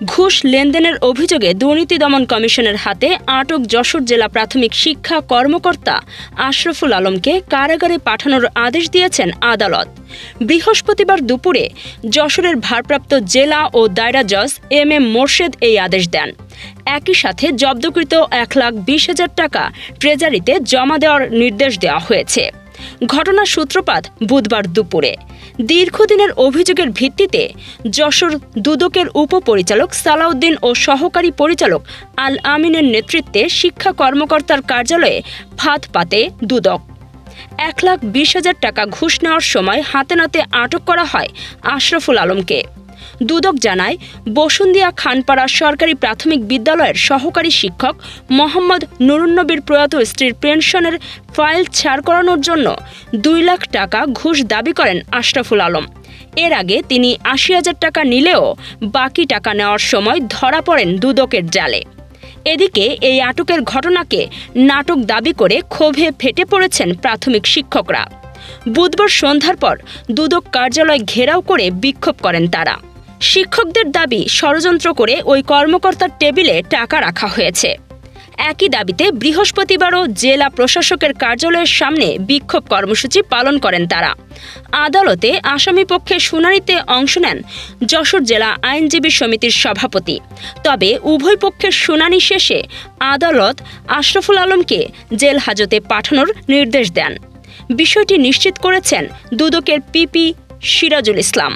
ঘুষ লেনদেনের অভিযোগে দুর্নীতি দমন কমিশনের হাতে আটক যশোর জেলা প্রাথমিক শিক্ষা কর্মকর্তা আশরাফুল আলমকে কারাগারে পাঠানোর আদেশ দিয়েছেন আদালত। বৃহস্পতিবার দুপুরে যশোরের ভারপ্রাপ্ত জেলা ও দায়রা জজ এম মোর্শেদ এই আদেশ দেন। একই সাথে জব্দকৃত 1,20,000 টাকা ট্রেজারিতে জমা দেওয়ার নির্দেশ দেওয়া হয়েছে। ঘটনার সূত্রপাত বুধবার দুপুরে। দীর্ঘদিনের অভিযোগের ভিত্তিতে যশোর দুদকের উপপরিচালক সালাউদ্দিন ও সহকারী পরিচালক আল আমিনের নেতৃত্বে শিক্ষা কর্মকর্তার কার্যালয়ে ফাঁদ পাতে দুদক। 1,20,000 টাকা ঘুষ নেওয়ার সময় হাতে নাতে আটক করা হয় আশরাফুল আলমকে। দুদক জানায়, বসুন্দিয়া খানপাড়া সরকারি প্রাথমিক বিদ্যালয়ের সহকারী শিক্ষক মোহাম্মদ নুরুন্নবীর প্রয়াত স্ত্রীর পেনশনের ফাইল ছাড় করানোর জন্য 2 লাখ টাকা ঘুষ দাবি করেন আশরাফুল আলম। এর আগে তিনি 80,000 টাকা নিলেও বাকি টাকা নেওয়ার সময় ধরা পড়েন দুদকের জালে। এদিকে এই আটকের ঘটনাকে নাটক দাবি করে ক্ষোভে ফেটে পড়েছেন প্রাথমিক শিক্ষকরা। বুধবার সন্ধ্যার পর দুদক কার্যালয় ঘেরাও করে বিক্ষোভ করেন তারা। শিক্ষকদের দাবি, ষড়যন্ত্র করে ওই কর্মকর্তার টেবিলে টাকা রাখা হয়েছে। একই দাবিতে বৃহস্পতিবারও জেলা প্রশাসকের কার্যালয়ের সামনে বিক্ষোভ কর্মসূচি পালন করেন তারা। আদালতে আসামিপক্ষে শুনানিতে অংশ নেন যশোর জেলা আইনজীবী সমিতির সভাপতি। তবে উভয় পক্ষের শুনানি শেষে আদালত আশরাফুল আলমকে জেল হাজতে পাঠানোর নির্দেশ দেন। বিষয়টি নিশ্চিত করেছেন দুদকের পিপি সিরাজুল ইসলাম।